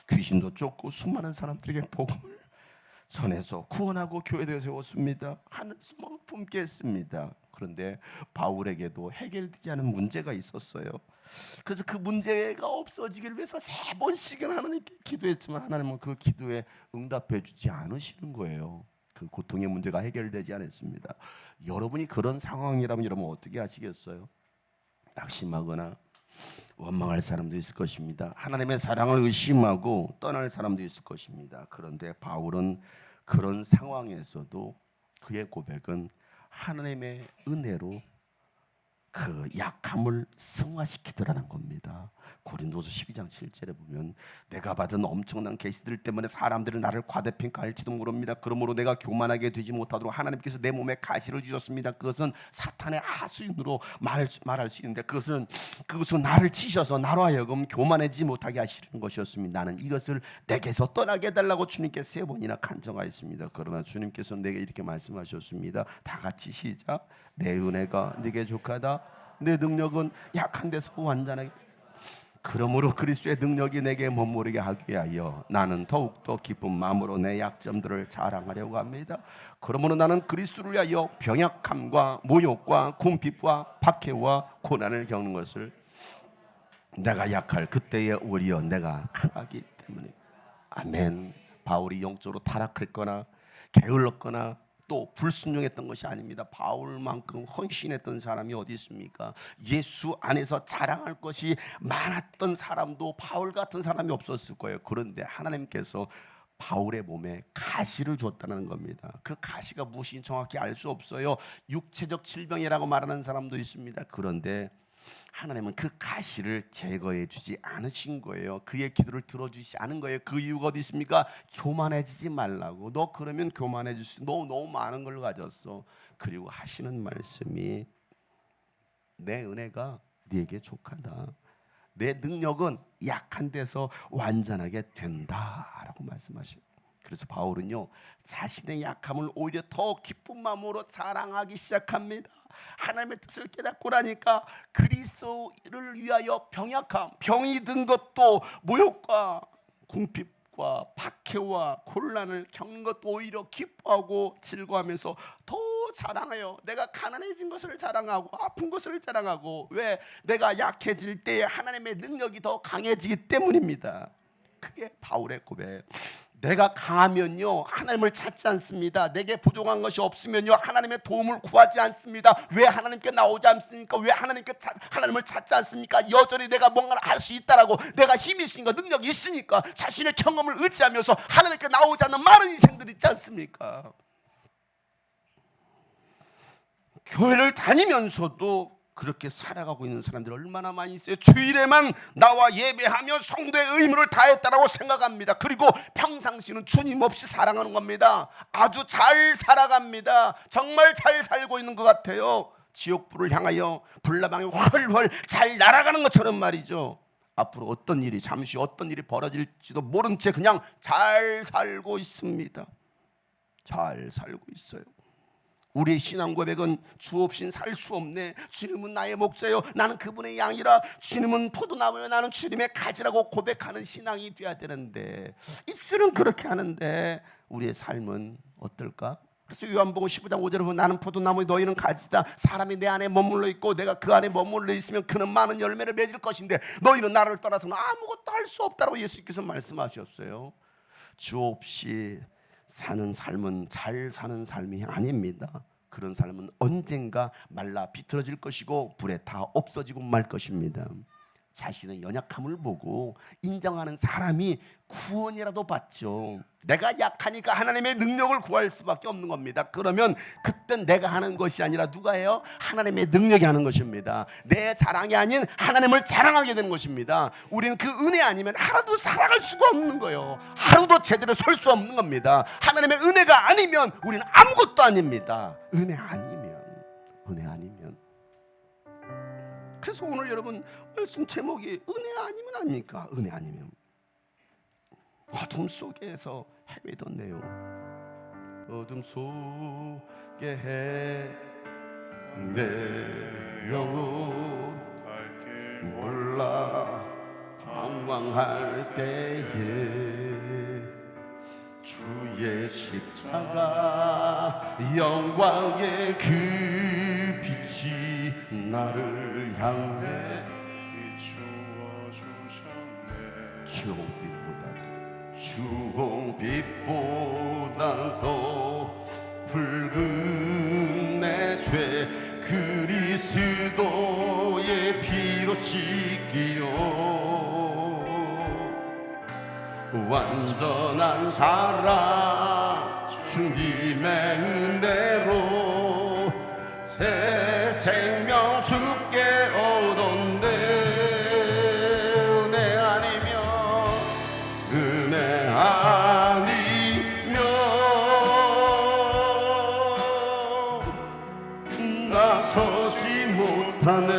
S1: 귀신도 쫓고 수많은 사람들에게 복음을 전해서 구원하고 교회를 세웠습니다. 하늘 소망을 품게 했습니다. 그런데 바울에게도 해결되지 않은 문제가 있었어요. 그래서 그 문제가 없어지기를 위해서 3번씩은 하나님께 기도했지만 하나님은 그 기도에 응답해 주지 않으시는 거예요. 그 고통의 문제가 해결되지 않았습니다. 여러분이 그런 상황이라면 여러분 어떻게 하시겠어요? 낙심하거나 원망할 사람도 있을 것입니다. 하나님의 사랑을 의심하고 떠날 사람도 있을 것입니다. 그런데 바울은 그런 상황에서도 그의 고백은 하나님의 은혜로 그 약함을 승화시키더라는 겁니다. 고린도서 12장 7절에 보면 내가 받은 엄청난 계시들 때문에 사람들은 나를 과대평가할지도 모릅니다. 그러므로 내가 교만하게 되지 못하도록 하나님께서 내 몸에 가시를 주셨습니다. 그것은 사탄의 하수인으로 말할 수 있는데 그것은 나를 치셔서 나로 하여금 교만해지지 못하게 하시는 것이었습니다. 나는 이것을 내게서 떠나게 해달라고 주님께 3번이나 간청하였습니다. 그러나 주님께서 내게 이렇게 말씀하셨습니다. 다 같이 시작. 내 은혜가 네게 족하다. 내 능력은 약한 데서 완전하게. 그러므로 그리스도의 능력이 내게 머무르게 하기 위하여 나는 더욱더 기쁜 마음으로 내 약점들을 자랑하려고 합니다. 그러므로 나는 그리스도를 위하여 병약함과 모욕과 궁핍과 박해와 고난을 겪는 것을 내가 약할 그때에 오히려 내가 강하기 때문에. 아멘. 바울이 영적으로 타락했거나 게을렀거나 또 불순종했던 것이 아닙니다. 바울만큼 헌신했던 사람이 어디 있습니까? 예수 안에서 자랑할 것이 많았던 사람도 바울 같은 사람이 없었을 거예요. 그런데 하나님께서 바울의 몸에 가시를 줬다는 겁니다. 그 가시가 무엇인지 정확히 알 수 없어요. 육체적 질병이라고 말하는 사람도 있습니다. 그런데 하나님은 그 가시를 제거해 주지 않으신 거예요. 그의 기도를 들어주시지 않은 거예요. 그 이유가 어디 있습니까? 교만해지지 말라고. 너 그러면 교만해질 수, 너 너무 많은 걸 가졌어. 그리고 하시는 말씀이 내 은혜가 네게 족하다. 내 능력은 약한 데서 완전하게 된다라고 말씀하셔요. 그래서 바울은요, 자신의 약함을 오히려 더 기쁜 마음으로 자랑하기 시작합니다. 하나님의 뜻을 깨닫고 나니까 그리스도를 위하여 병약함, 병이 든 것도 모욕과 궁핍과 박해와 곤란을 겪는 것도 오히려 기뻐하고 즐거워하면서 더 자랑해요. 내가 가난해진 것을 자랑하고 아픈 것을 자랑하고. 왜? 내가 약해질 때 하나님의 능력이 더 강해지기 때문입니다. 그게 바울의 고백. 내가 강하면요 하나님을 찾지 않습니다. 내게 부족한 것이 없으면요 하나님의 도움을 구하지 않습니다. 왜 하나님께 나오지 않습니까? 왜 하나님을 찾지 않습니까? 여전히 내가 뭔가를 할 수 있다라고, 내가 힘이 있으니까, 능력이 있으니까 자신의 경험을 의지하면서 하나님께 나오지 않는 많은 인생들 있지 않습니까? 교회를 다니면서도 그렇게 살아가고 있는 사람들이 얼마나 많이 있어요. 주일에만 나와 예배하며 성도의 의무를 다했다라고 생각합니다. 그리고 평상시는 주님 없이 살아가는 겁니다. 아주 잘 살아갑니다. 정말 잘 살고 있는 것 같아요. 지옥불을 향하여 불나방이 훨훨 잘 날아가는 것처럼 말이죠. 앞으로 어떤 일이, 잠시 어떤 일이 벌어질지도 모른 채 그냥 잘 살고 있습니다. 잘 살고 있어요. 우리의 신앙 고백은 주 없인 살 수 없네. 주님은 나의 목자요, 나는 그분의 양이라. 주님은 포도나무요, 나는 주님의 가지라고 고백하는 신앙이 돼야 되는데, 입술은 그렇게 하는데 우리의 삶은 어떨까? 그래서 요한복음 15장 5절에 보면 나는 포도나무, 너희는 가지다. 사람이 내 안에 머물러 있고 내가 그 안에 머물러 있으면 그는 많은 열매를 맺을 것인데 너희는 나를 떠나서는 아무것도 할 수 없다고 예수께서 말씀하셨어요. 주 없이 사는 삶은 잘 사는 삶이 아닙니다. 그런 삶은 언젠가 말라 비틀어질 것이고 불에 다 없어지고 말 것입니다. 자신의 연약함을 보고 인정하는 사람이 구원이라도 받죠. 내가 약하니까 하나님의 능력을 구할 수밖에 없는 겁니다. 그러면 그땐 내가 하는 것이 아니라 누가 해요? 하나님의 능력이 하는 것입니다. 내 자랑이 아닌 하나님을 자랑하게 되는 것입니다. 우리는 그 은혜 아니면 하루도 살아갈 수가 없는 거예요. 하루도 제대로 설 수 없는 겁니다. 하나님의 은혜가 아니면 우리는 아무것도 아닙니다. 은혜 아니면. 그래서 오늘 여러분 말씀 제목이 은혜 아니면 아닙니까? 은혜 아니면. 어둠 속에서 헤매던 어둠 속에 내 영혼 몰라 방황할 때에 주의 십자가 영광의 그 빛이 나를 향해 비추어 주셨네. 주홍빛보다도 붉은 내 죄 그리스도의 피로 씻기요 완전한 사랑 주님의 은혜로 새 생명 주께 얻었네. 서지 못하네.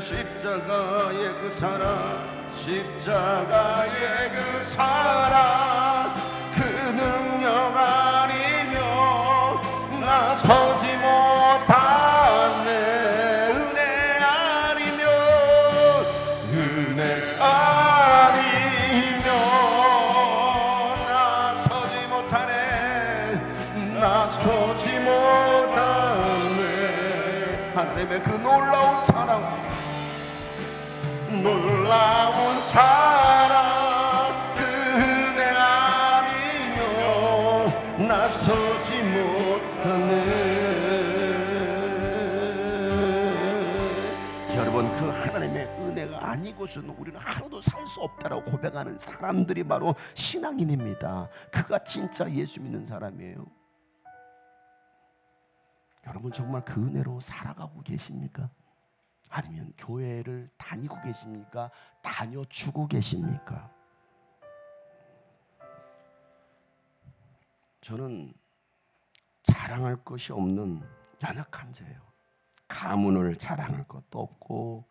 S1: 십자가의 그 사랑, 십자가의 그 사랑, 그 능력 아니면 나 서지 못하네. 은혜 아니면 나 서지 못하네. 나 서지 못하네. 하나님의 그 놀라운 사랑, 그 은혜 아니면 나서지 못하네. 여러분 여러분, 그 하나님의 은혜가 아니고서는 우리는 하루도 살 수 없다라고 고백하는 사람들이 바로 신앙인입니다. 그가 진짜 예수 믿는 사람이에요. 여러분 정말 그 은혜로 살아가고 계십니까? 아니면 교회를 다니고 계십니까? 다녀주고 계십니까? 저는 자랑할 것이 없는 연약한 자예요. 가문을 자랑할 것도 없고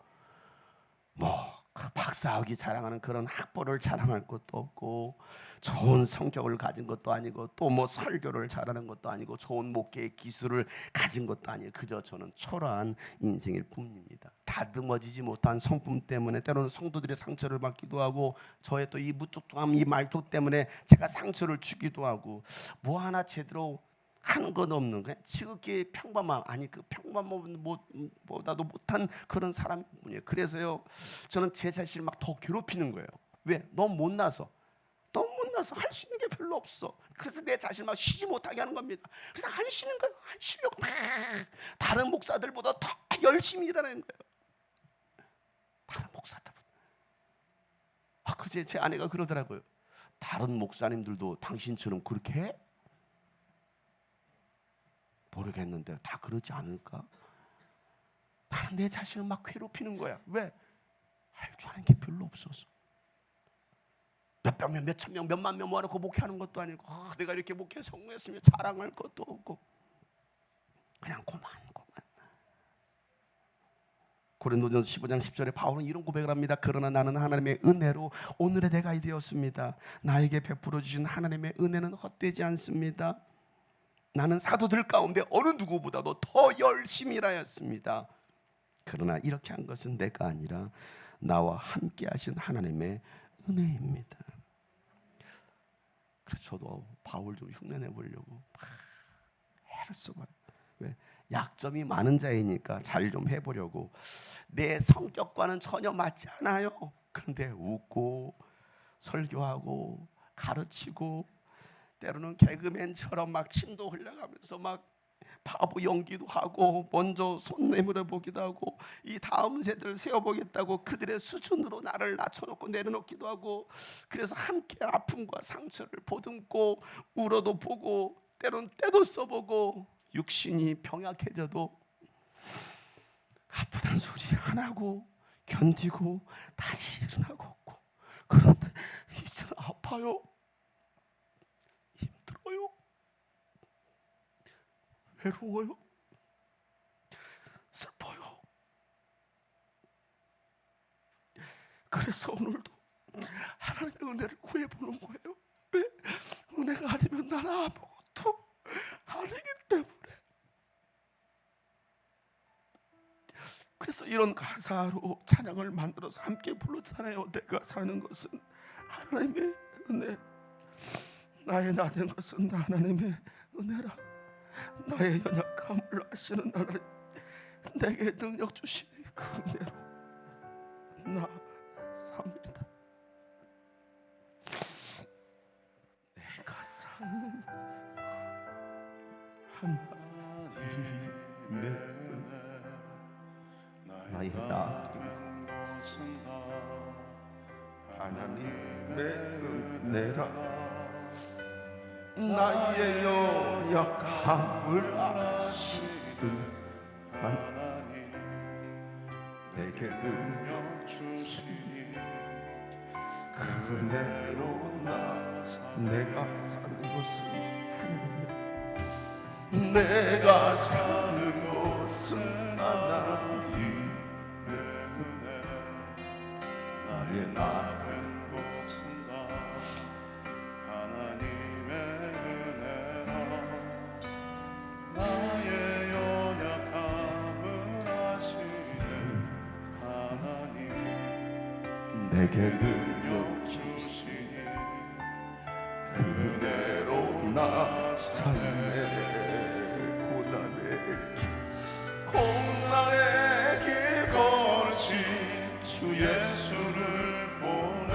S1: 박사학위 자랑하는 그런 학벌을 자랑할 것도 없고 좋은 성격을 가진 것도 아니고 또 설교를 잘하는 것도 아니고 좋은 목회의 기술을 가진 것도 아니에요. 그저 저는 초라한 인생일 뿐입니다. 다듬어지지 못한 성품 때문에 때로는 성도들의 상처를 받기도 하고 저의 또 이 무뚝뚝함, 이 말투 때문에 제가 상처를 주기도 하고 뭐 하나 제대로 하는 건 없는 그냥 지극히 평범함, 아니 그 평범함보다도 못한 그런 사람이에요. 그래서요 저는 제 자신을 막 더 괴롭히는 거예요. 왜? 너무 못나서 할 수 있는 게 별로 없어. 그래서 내 자신을 막 쉬지 못하게 하는 겁니다. 그래서 안 쉬는 거예요. 안 쉬려고 막 다른 목사들보다 더 열심히 일하는 거예요. 다른 목사들보다. 그제 제 아내가 그러더라고요. 다른 목사님들도 당신처럼 그렇게 해? 모르겠는데 다 그러지 않을까? 나는 내 자신을 막 괴롭히는 거야. 왜? 할 줄 아는 게 별로 없어서. 몇백 명, 몇천 명, 몇만 명 모아놓고 목회하는 것도 아니고 내가 이렇게 목회 성공했으면 자랑할 것도 없고 그냥 고만. 고린도전서 15장 10절에 바울은 이런 고백을 합니다. 그러나 나는 하나님의 은혜로 오늘의 내가 되었습니다. 나에게 베풀어 주신 하나님의 은혜는 헛되지 않습니다. 나는 사도들 가운데 어느 누구보다도 더 열심히 일하였습니다. 그러나 이렇게 한 것은 내가 아니라 나와 함께 하신 하나님의 은혜입니다. 그래서 저도 바울 좀 흉내내 보려고 막 애를 써봐요. 왜? 약점이 많은 자이니까 잘 좀 해보려고. 내 성격과는 전혀 맞지 않아요. 그런데 웃고 설교하고 가르치고 때로는 개그맨처럼 막 침도 흘려가면서 막 바보 연기도 하고 먼저 손 내밀어 보기도 하고 이 다음 세대를 세워보겠다고 그들의 수준으로 나를 낮춰놓고 내려놓기도 하고 그래서 함께 아픔과 상처를 보듬고 울어도 보고 때로는 때도 써보고 육신이 병약해져도 아프다는 소리 안 하고 견디고 다시 일어나고 없고 그런데 이제는 아파요. 힘들어요. 외로워요. 슬퍼요. 그래서 오늘도 하나님의 은혜를 구해보는 거예요. 왜? 은혜가 아니면 나는 아무것도 아니기 때문에. 그래서 이런 가사로 찬양을 만들어서 함께 불렀잖아요. 내가 사는 것은 하나님의 은혜, 나의 나된 것은 하나님의 은혜라. 나의 연약함을 아시는 하나님, 내게 능력 주시니 그 은혜로 나 삽니다. 내가 사는 하나님의 은혜, 나의 나된 것은 하나님의 은혜라. 나의 연약함을 아시는 하나님, 내게 능력 주시니 그 은혜로 내가 사는 것은 내가 사는 것은 하나님의 은혜, 나의 나된 것은 내게 능력 주시니 그 은혜로 나 사네. 고난의 길 걸으신 주 예수를 보내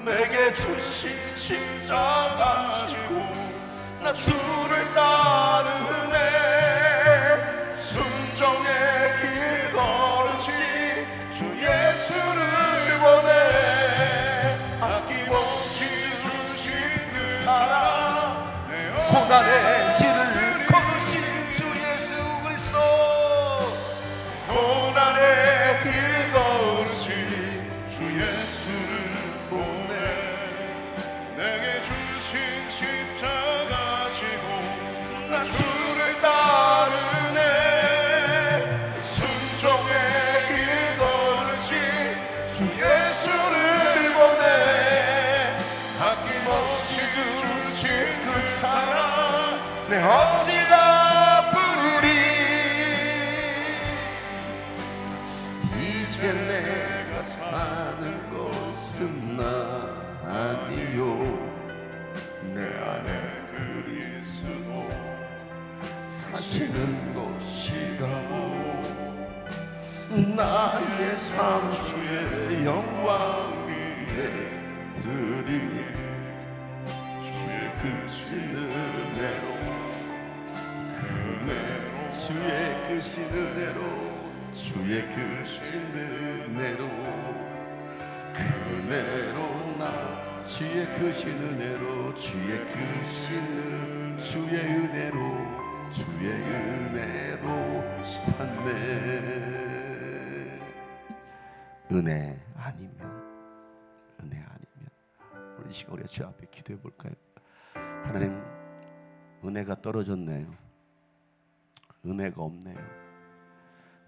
S1: 내게 주신 십자가 지고 나 주를 따르네. 순종의 길 걸으신 고난의 길을 걸으신 주 예수 그리스도, 고난의 길을 걸으신 주 예수를 보내
S2: 내게 주신 십자가 지고
S1: 난 주를 따르네. 순종의 길 걸으신 주 예수를 보내 아낌없이 주신 그 사랑 내 어찌가 부르리. 이제 내가 사는 것은 나 아니요 내 안에 그리스도 사시는 것이라고. 나의 삶 주의 영광 위에 드리니 주의 크신 은혜로 주의 크신 은혜로 주의 크신 은혜로 그네로 나 주의 크신 은혜로 주의 크신 주의 은혜로 주의 은혜로 샀네. 은혜 아니면 우리 이 시간 우리 주 앞에 기도해 볼까요? 하나님, 은혜가 떨어졌네요. 은혜가 없네요.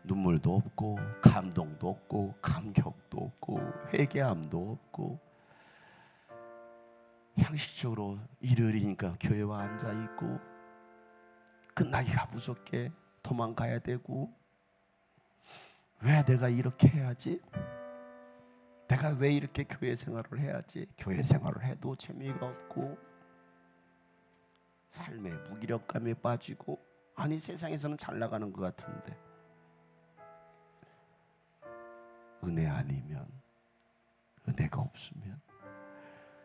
S1: 눈물도 없고 감동도 없고 감격도 없고 회개함도 없고, 형식적으로 일요일이니까 교회 와 앉아있고 끝나기가 무섭게 도망가야 되고, 왜 내가 이렇게 해야지? 내가 왜 이렇게 교회 생활을 해야지? 교회 생활을 해도 재미가 없고 삶의 무기력감에 빠지고, 아니 세상에서는 잘 나가는 것 같은데 은혜 아니면, 은혜가 없으면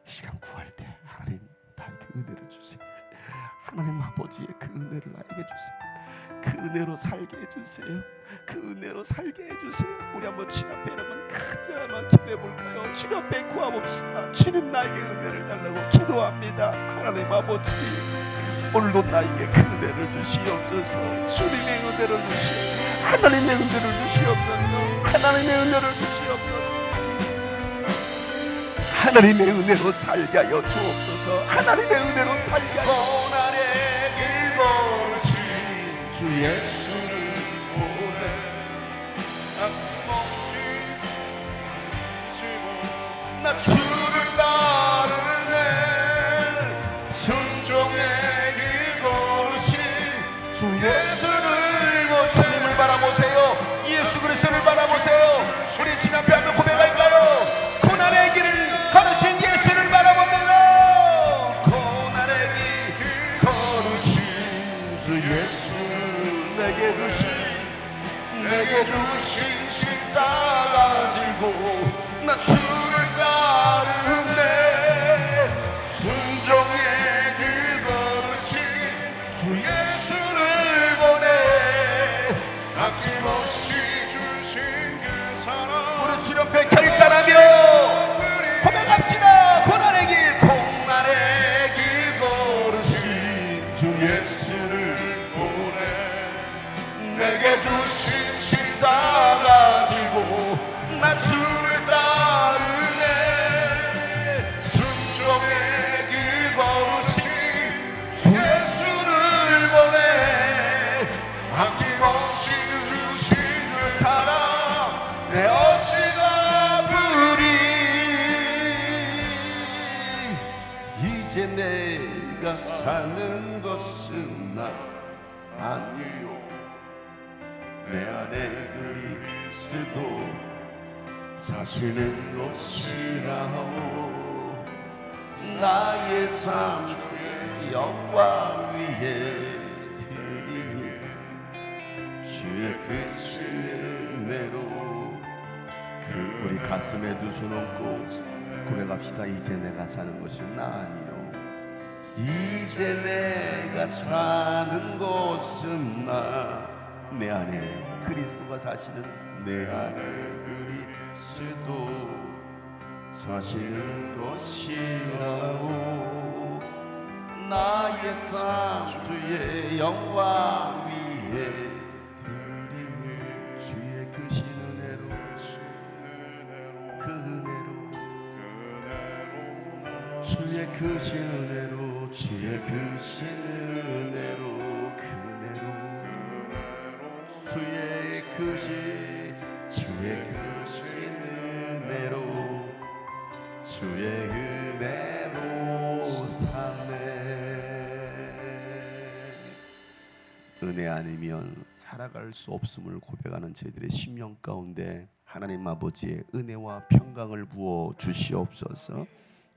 S1: 시간 구할 때 하나님 나에게 은혜를 주세요. 하나님 아버지의 그 은혜를 나에게 주세요. 그 은혜로 살게 해주세요. 그 은혜로 살게 해주세요. 우리 한번 주님 앞에 여러분 큰일 한번 기도해 볼까요? 주님 앞에 구해봅시다. 주님 나에게 은혜를 달라고 기도합니다. 하나님 아버지, 오늘도 나에게 그 은혜를 주시옵소서. 주님의 은혜를 주시옵소서. 하나님의 은혜를 주시옵소서. 하나님의 은혜를 주시옵소서. 하나님의 은혜로 살게 하여 주옵소서. 하나님의 은혜로 살게 하여. 고난의 길 걸으신 주 예수를 보내
S2: 아낌없이 지고
S1: 나 주를 따르네. 순종의 길 걸으신 주 예수를 보내. 주님을 바라보세요. 예수 그리스도를 바라보세요. 우리 주님 앞에 한번 고백할까요? 고난의 길을 걸으신 예수를 바라봅니다. 고난의 길 걸으신 주 예수를 내게 주신 십자가 지고 나 주를 따르네. 순종의 길 걸으신 주 예수를 보내 아낌없이
S2: 주신 그 사랑
S1: 우리 주님 앞에 결단하며 고백합시다. 고난의 길 걸으신 주 예수를 보내 내게 주신 십자가 지고 나 주를 따르네. 순종의 길 걸으신 주 예수를 보내 아낌없이 주신 그 사랑 내 어찌가 부리. 이제 내가 사는 것은 나 아니요 내 안에 그리스도 사시는 것이라오. 나의 삶 주의 영광 위에 드리니 주의 크신 은혜로. 우리 가슴에 두 손 얹고 고백합시다. 이제 내가 사는 것은 나 아니요 이제 내가 사는 것은 내 안에 그리스도가 사시는 내 안에 그리스도 사시는 것이라오. 나의 삶 주의 영광 위에 드리니 주의 크신 은혜로 그 은혜로 주의 크신 은혜로 주의 크신 은혜로 그 은혜로 주의 크신 은혜로 주의 은혜로 사네. 은혜 아니면 살아갈 수 없음을 고백하는 저희들의 심령 가운데 하나님 아버지의 은혜와 평강을 부어 주시옵소서.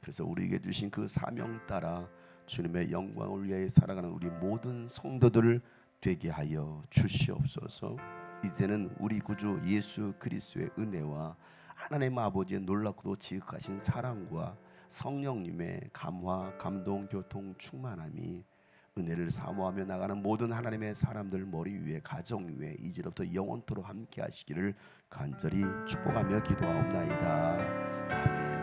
S1: 그래서 우리에게 주신 그 사명 따라 주님의 영광을 위하여 살아가는 우리 모든 성도들을 되게 하여 주시옵소서. 이제는 우리 구주 예수 그리스도의 은혜와 하나님 아버지의 놀랍고도 지극하신 사랑과 성령님의 감화, 감동, 교통, 충만함이 은혜를 사모하며 나가는 모든 하나님의 사람들 머리 위에 가정 위에 이제부터 영원토록 함께 하시기를 간절히 축복하며 기도하옵나이다. 아멘.